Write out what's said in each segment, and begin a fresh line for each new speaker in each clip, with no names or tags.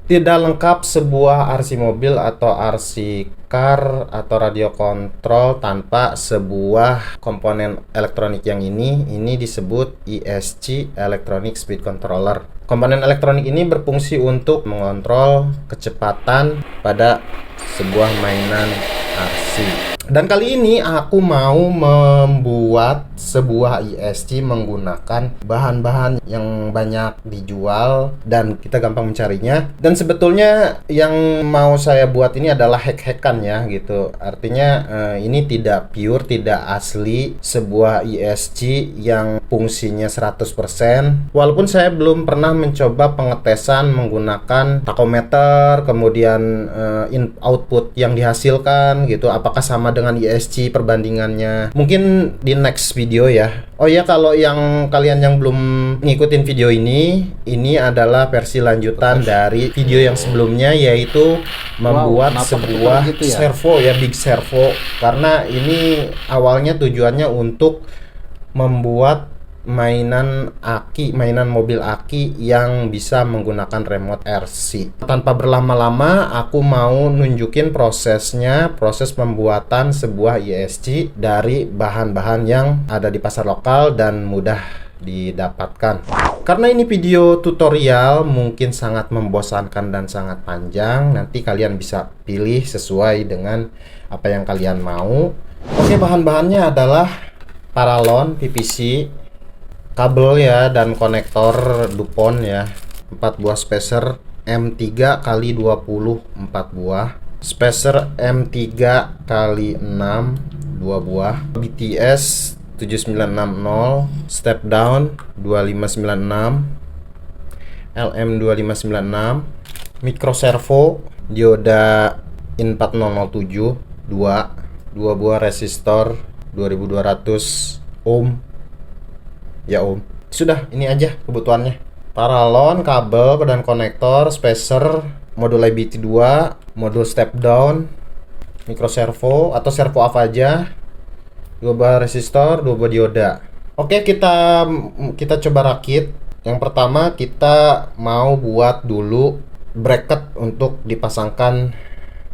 Tidak lengkap sebuah RC mobil atau RC car atau radio kontrol tanpa sebuah komponen elektronik yang ini disebut ESC, Electronic Speed Controller. Komponen elektronik ini berfungsi untuk mengontrol kecepatan pada sebuah mainan RC. Dan kali ini aku mau membuat sebuah ESC menggunakan bahan-bahan yang banyak dijual dan kita gampang mencarinya. Dan sebetulnya yang mau saya buat ini adalah hack-hackan ya gitu. Artinya ini tidak pure, tidak asli sebuah ESC yang fungsinya 100%. Walaupun saya belum pernah mencoba pengetesan menggunakan tachometer, kemudian output yang dihasilkan gitu, apakah sama dengan ESC perbandingannya. Mungkin di next video ya. Oh ya, kalau yang kalian yang belum ngikutin video ini adalah versi lanjutan dari video yang sebelumnya, yaitu membuat sebuah gitu ya? Servo ya, big servo. Karena ini awalnya tujuannya untuk membuat mainan mobil aki yang bisa menggunakan remote RC. Tanpa berlama-lama, aku mau nunjukin proses pembuatan sebuah ESC dari bahan-bahan yang ada di pasar lokal dan mudah didapatkan. Karena ini video tutorial, mungkin sangat membosankan dan sangat panjang. Nanti kalian bisa pilih sesuai dengan apa yang kalian mau. Oke, bahan-bahannya adalah paralon PVC, kabel ya, dan konektor DuPont ya, 4 buah spacer M3 x 20 4 buah, spacer M3 x 6 2 buah, BTS 7960, step down 2596, LM 2596, micro servo, dioda IN 4007, 2 buah resistor 2200 ohm. Ya om, sudah ini aja kebutuhannya. Paralon, kabel dan konektor, spacer, modul IBT 2, modul step down, micro servo atau servo apa aja, 2 buah resistor, 2 buah dioda. Oke, kita coba rakit. Yang pertama kita mau buat dulu bracket untuk dipasangkan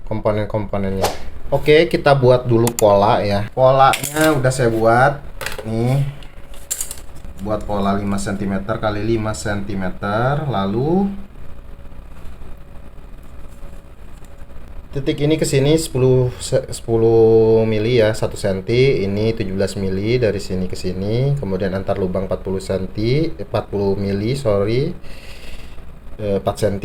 komponen-komponennya. Oke, kita buat dulu pola ya. Polanya udah saya buat nih. Buat pola 5 cm kali 5 cm, lalu titik ini ke sini 10 mili ya, 1 cm, ini 17 mili dari sini ke sini, kemudian antar lubang 40 cm, 40 mili, 4 cm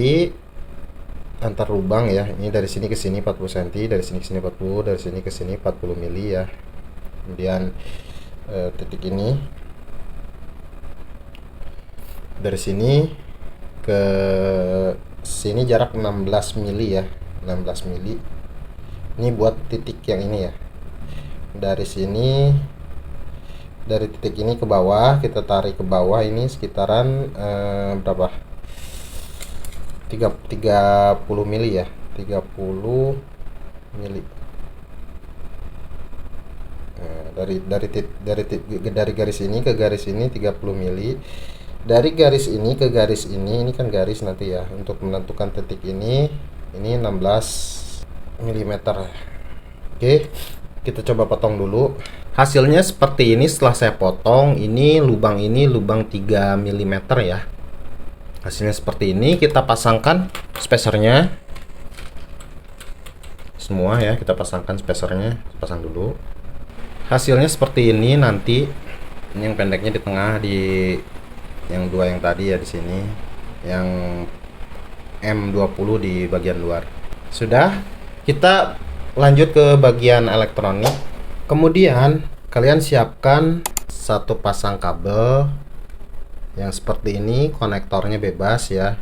antar lubang ya. Ini dari sini ke sini 40 cm, dari sini ke sini 40, dari sini ke sini 40 mili ya. Kemudian titik ini dari sini ke sini jarak 16 mili ya, 16 mili. Ini buat titik yang ini ya. Dari sini, dari titik ini ke bawah, kita tarik ke bawah ini sekitaran berapa? 30 mili ya, 30 mili. Dari garis ini ke garis ini 30 mili. Dari garis ini ke garis ini kan garis nanti ya, untuk menentukan titik ini 16 mm. Oke, kita coba potong dulu. Hasilnya seperti ini setelah saya potong. Ini lubang 3 mm ya. Hasilnya seperti ini. Kita pasangkan spacernya semua ya, kita pasangkan spacernya, pasang dulu. Hasilnya seperti ini nanti. Ini yang pendeknya di tengah, di yang 2 yang tadi ya di sini, yang M20 di bagian luar. Sudah, kita lanjut ke bagian elektronik. Kemudian kalian siapkan satu pasang kabel yang seperti ini, konektornya bebas ya.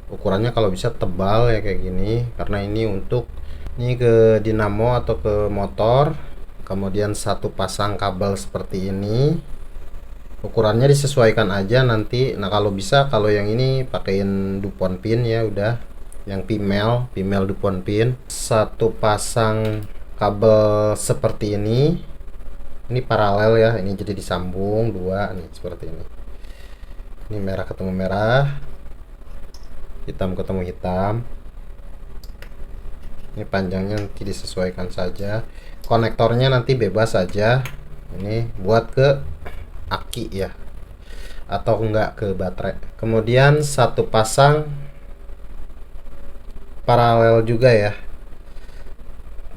Ukurannya kalau bisa tebal ya kayak gini, karena ini untuk ke dinamo atau ke motor. Kemudian satu pasang kabel seperti ini. Ukurannya disesuaikan aja nanti. Nah, kalau bisa, kalau yang ini pakein DuPont pin ya udah, yang female DuPont pin. Satu pasang kabel seperti ini Ini paralel ya, ini jadi disambung dua nih seperti ini. Ini merah ketemu merah, hitam ketemu hitam. Ini panjangnya nanti disesuaikan saja. Konektornya nanti bebas saja. Ini buat ke aki ya, atau enggak ke baterai. Kemudian satu pasang paralel juga ya.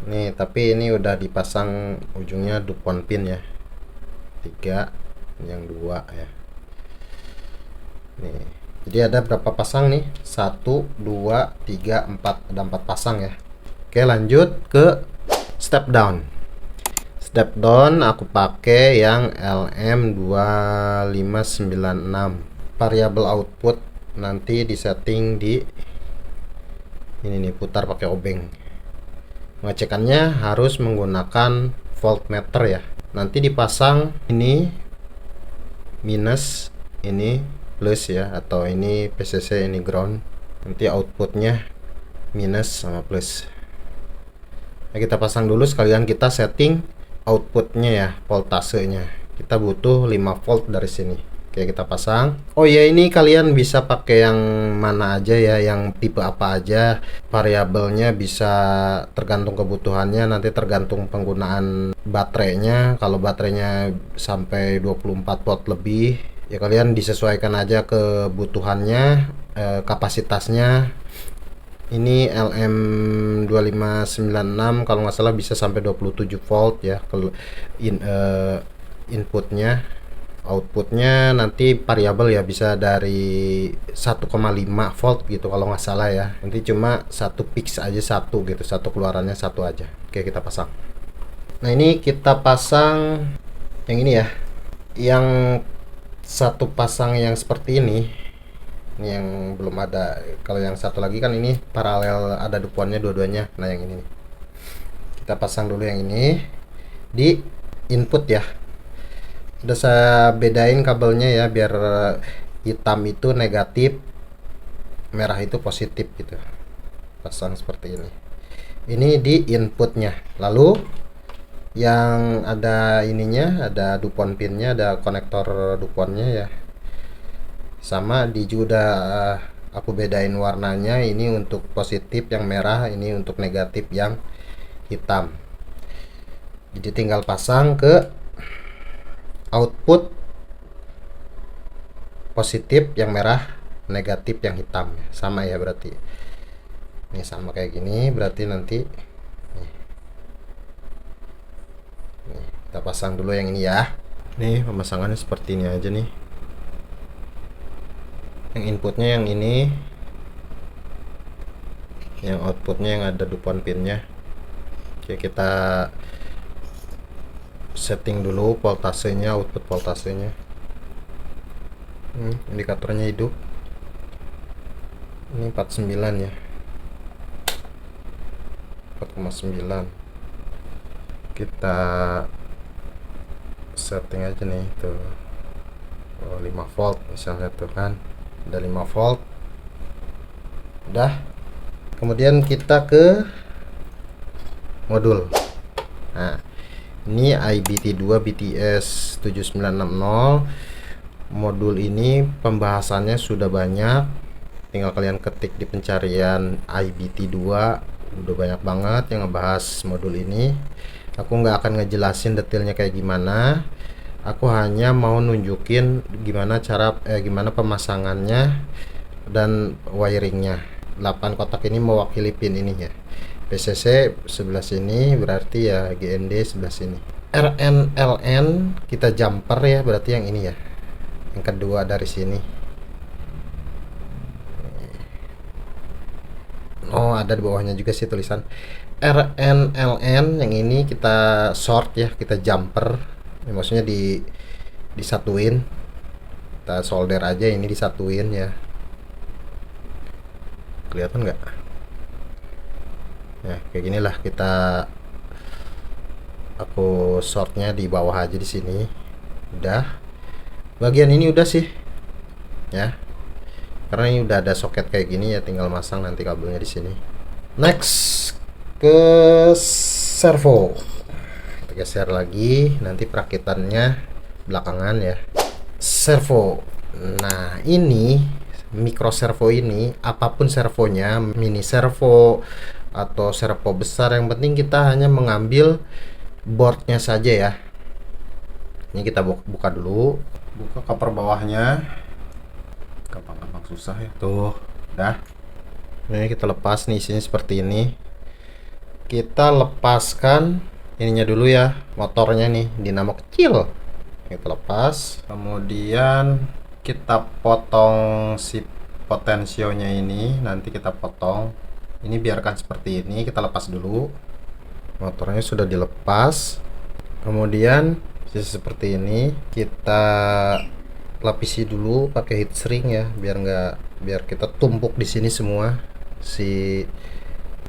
Nih, tapi ini udah dipasang ujungnya dupon pin ya. 3, yang 2 ya. Nih. Jadi ada berapa pasang nih? 1, 2, 3, 4. Ada 4 pasang ya. Oke, lanjut ke step down. Step down aku pakai yang LM2596. Variable output nanti disetting di ini nih, putar pakai obeng. Pengecekannya harus menggunakan voltmeter ya. Nanti dipasang ini minus, ini plus ya, atau ini PCC, ini ground. Nanti outputnya minus sama plus. Nah, kita pasang dulu sekalian kita setting outputnya ya, voltasenya. Kita butuh 5 volt dari sini. Oke, kita pasang. Oh ya, ini kalian bisa pakai yang mana aja ya, yang tipe apa aja. Variabelnya bisa tergantung kebutuhannya, nanti tergantung penggunaan baterainya. Kalau baterainya sampai 24 volt lebih, ya kalian disesuaikan aja kebutuhannya, kapasitasnya. Ini LM2596 kalau nggak salah bisa sampai 27 volt ya. Inputnya, outputnya nanti variabel ya, bisa dari 1,5 volt gitu kalau nggak salah ya. Nanti cuma satu fix aja, satu gitu, satu keluarannya satu aja. Oke, kita pasang. Nah, ini kita pasang yang ini ya, yang satu pasang yang seperti ini yang belum ada. Kalau yang satu lagi kan ini paralel, ada duponnya dua-duanya. Nah, yang ini nih, kita pasang dulu yang ini di input ya. Udah saya bedain kabelnya ya, biar hitam itu negatif, merah itu positif gitu. Pasang seperti ini. Ini di inputnya. Lalu yang ada ininya, ada dupon pinnya, ada konektor duponnya ya. Sama di juga aku bedain warnanya, ini untuk positif yang merah, ini untuk negatif yang hitam. Jadi tinggal pasang ke output positif yang merah, negatif yang hitam. Sama ya berarti. Ini sama kayak gini, berarti nanti nih, kita pasang dulu yang ini ya. Nih, pemasangannya seperti ini aja nih. Yang inputnya yang ini, yang outputnya yang ada dupon pinnya. Oke, kita setting dulu voltasenya, output voltasenya. Indikatornya hidup. Ini 49 ya, 4,9. Kita setting aja nih tuh, 5 volt misalnya tuh kan, ada 5 volt. Udah. Kemudian kita ke modul. Nah, ini IBT2 BTS 7960. Modul ini pembahasannya sudah banyak, tinggal kalian ketik di pencarian IBT2, udah banyak banget yang ngebahas modul ini. Aku nggak akan ngejelasin detailnya kayak gimana, aku hanya mau nunjukin gimana cara gimana pemasangannya dan wiringnya. 8 kotak ini mewakili pin ini ya. PCC sebelah sini, berarti ya GND sebelah sini. RNLN kita jumper ya, berarti yang ini ya, yang kedua dari sini. Oh, ada di bawahnya juga sih tulisan RNLN. Yang ini kita short ya, kita jumper ya, maksudnya disatuin, kita solder aja, ini disatuin ya. Kelihatan nggak? Ya, kayak ginilah aku shortnya di bawah aja di sini. Udah. Bagian ini udah sih. Ya. Karena ini udah ada soket kayak gini ya, tinggal masang nanti kabelnya di sini. Next ke servo. Kita geser lagi, nanti perakitannya belakangan ya. Servo. Nah, ini micro servo ini, apapun servonya, mini servo atau servo besar, yang penting kita hanya mengambil boardnya saja ya. Ini kita buka dulu, buka cover bawahnya. Gampang-gampang susah ya. Tuh, dah. Ini kita lepas nih, isinya seperti ini. Kita lepaskan ininya dulu ya, motornya nih, dinamo kecil. Kita lepas, kemudian kita potong si potensionya ini, nanti kita potong. Ini biarkan seperti ini, kita lepas dulu. Motornya sudah dilepas. Kemudian sisi seperti ini kita lapisi dulu pakai heat shrink ya, biar kita tumpuk di sini semua si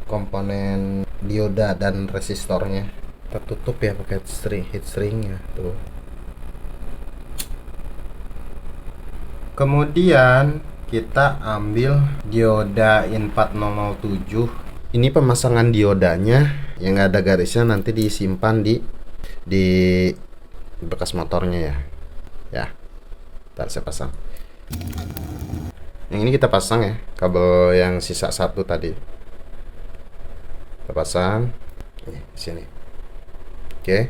komponen dioda dan resistornya. Kita tutup ya pakai heat shrink ya, tuh. Kemudian kita ambil dioda in 4007. Ini pemasangan diodanya yang ada garisnya, nanti disimpan di bekas motornya ya. Ya. Ntar saya pasang. Yang ini kita pasang ya, kabel yang sisa satu tadi. Kita pasang di sini. Oke.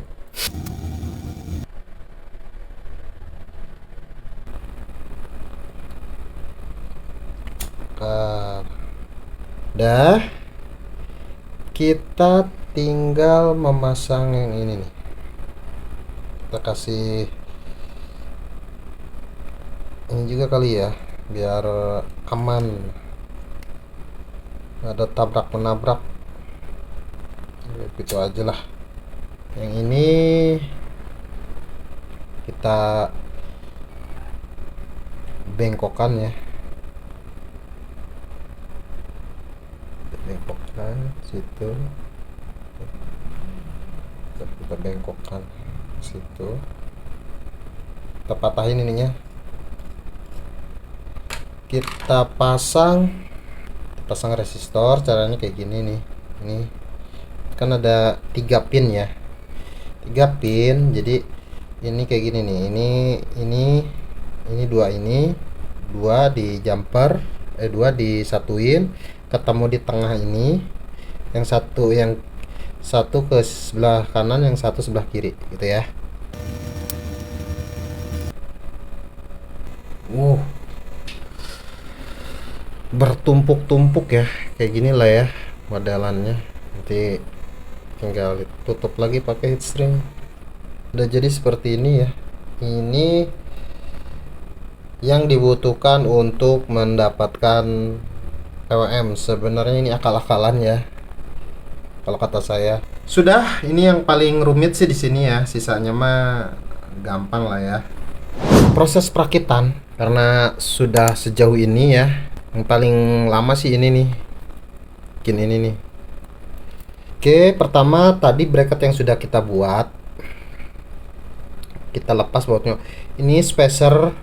Dah, kita tinggal memasang yang ini nih. Kita kasih ini juga kali ya, biar aman, ada tabrak menabrak gitu aja lah. Yang ini kita bengkokkan ya, bengkokkan situ, kita bengkokkan situ, kita patahin ininya, kita pasang resistor. Caranya kayak gini nih, ini kan ada 3 pin ya, 3 pin. Jadi ini kayak gini nih, ini dua di jumper, dua disatuin, ketemu di tengah ini, yang satu ke sebelah kanan, yang satu sebelah kiri gitu ya. Bertumpuk-tumpuk ya, kayak gini lah ya modelannya. Nanti tinggal tutup lagi pakai heat shrink. Udah jadi seperti ini ya. Ini yang dibutuhkan untuk mendapatkan PWM. Sebenarnya ini akal-akalan ya, kalau kata saya. Sudah, ini yang paling rumit sih di sini ya. Sisanya mah gampang lah ya. Proses perakitan, karena sudah sejauh ini ya, yang paling lama sih ini nih, bikin ini nih. Oke, pertama tadi bracket yang sudah kita buat, kita lepas bautnya. Ini spacer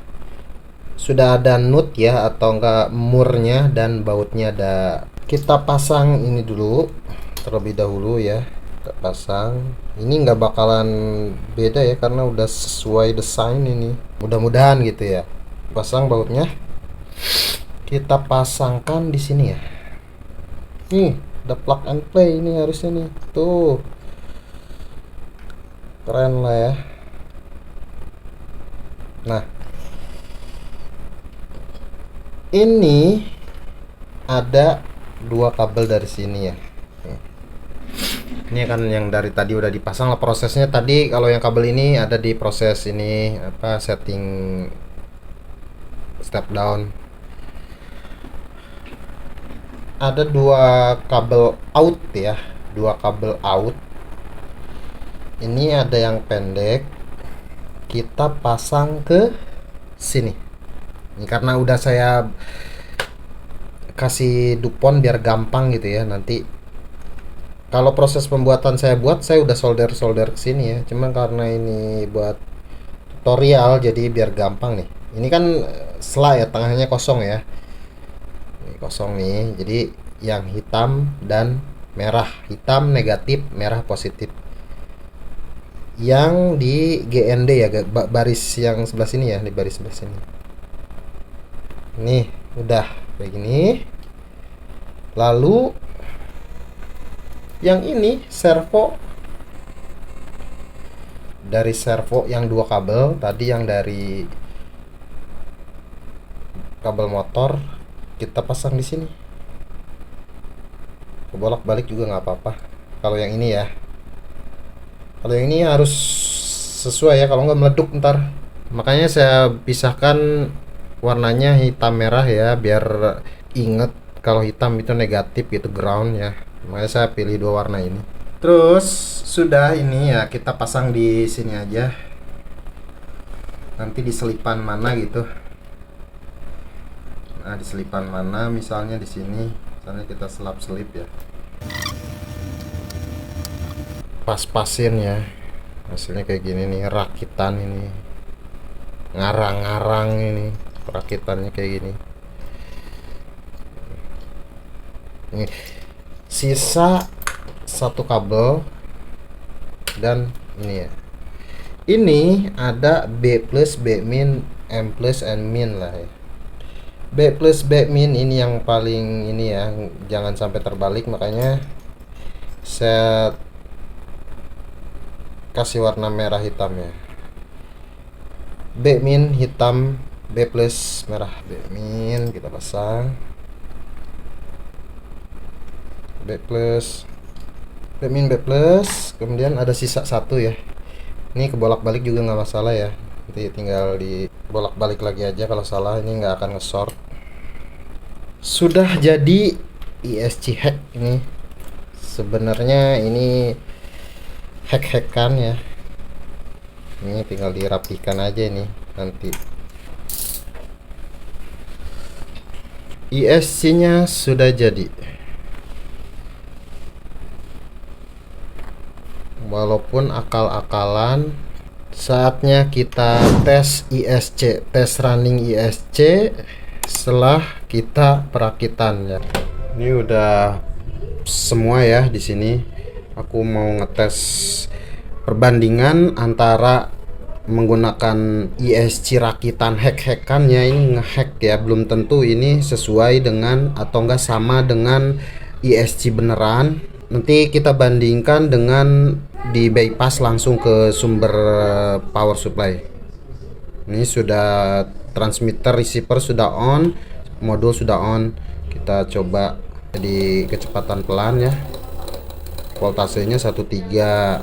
sudah ada nut ya, atau enggak murnya, dan bautnya ada. Kita pasang ini dulu terlebih dahulu ya. Kita pasang. Ini nggak bakalan beda ya, karena udah sesuai desain ini. Mudah-mudahan gitu ya. Pasang bautnya. Kita pasangkan di sini ya. Nih, ada plug and play ini harusnya nih. Tuh. Keren lah ya. Nah, ini ada 2 kabel dari sini ya. Ini kan yang dari tadi udah dipasang lah prosesnya. Tadi kalau yang kabel ini ada di proses ini apa, setting step down. Ada 2 kabel out ya, 2 kabel out. Ini ada yang pendek, kita pasang ke sini. Ini karena udah saya kasih dupon biar gampang gitu ya. Nanti kalau proses pembuatan saya udah solder ke sini ya. Cuma karena ini buat tutorial jadi biar gampang nih. Ini kan sela ya, tengahnya kosong ya. Ini kosong nih. Jadi yang hitam dan merah, hitam negatif, merah positif. yang di GND ya, baris yang sebelah sini ya, di baris sebelah sini. Nih, udah kayak gini. Lalu yang ini servo, dari servo yang 2 kabel tadi, yang dari kabel motor kita pasang di sini. Bolak-balik juga nggak apa-apa. Kalau yang ini ya, kalau yang ini harus sesuai ya, kalau nggak meleduk ntar. Makanya saya pisahkan warnanya hitam merah ya, biar inget kalau hitam itu negatif gitu, ground ya. Makanya saya pilih 2 warna ini. Terus sudah, ini ya kita pasang di sini aja. Nanti di selipan mana gitu. Nah, di selipan mana, misalnya di sini. Misalnya kita selip ya. Pas-pasin ya. Hasilnya kayak gini nih, rakitan ini. Ngarang-ngarang ini, rakitannya kayak gini. Ini sisa 1 kabel dan ini ya. Ini ada B plus, B min, M plus, N min lah ya. B plus, B min ini yang paling ini ya, jangan sampai terbalik, makanya saya kasih warna merah hitam ya. B min hitam, B plus merah. B min kita pasang, B plus, B min, B plus. Kemudian ada sisa 1 ya. Ini kebolak-balik juga nggak masalah ya, nanti tinggal di bolak-balik lagi aja kalau salah, ini nggak akan nge-short. Sudah jadi ESC hack ini. Sebenarnya ini hack-hackan ya. Ini tinggal dirapikan aja ini nanti. ESC nya sudah jadi. Walaupun akal-akalan, saatnya kita tes ISC, tes running ISC setelah kita perakitan ya. Ini udah semua ya di sini. Aku mau ngetes perbandingan antara menggunakan ISC rakitan hack-hackannya. Ini ngehack ya, belum tentu ini sesuai dengan atau enggak sama dengan ISC beneran. Nanti kita bandingkan dengan di bypass langsung ke sumber power supply. Ini sudah transmitter, receiver sudah on, modul sudah on. Kita coba di kecepatan pelan ya. Voltasenya 13.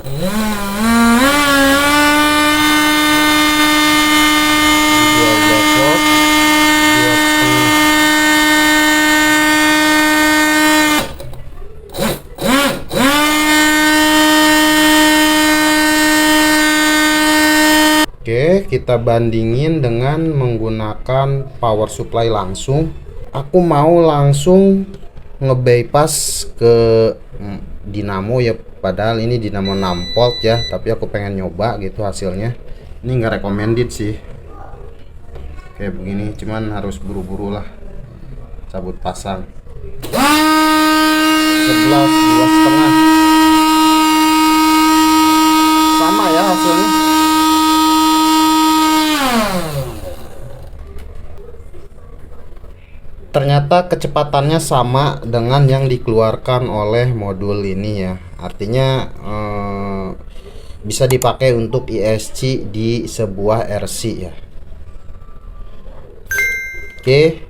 Oke, kita bandingin dengan menggunakan power supply langsung. Aku mau langsung nge-bypass ke dinamo ya, padahal ini dinamo 6 volt ya, tapi aku pengen nyoba gitu hasilnya. Ini nggak recommended sih kayak begini, cuman harus buru-buru lah cabut pasang. 11, 2,5 sama ya hasilnya. Ternyata kecepatannya sama dengan yang dikeluarkan oleh modul ini ya. Artinya bisa dipakai untuk ISC di sebuah RC ya. Oke.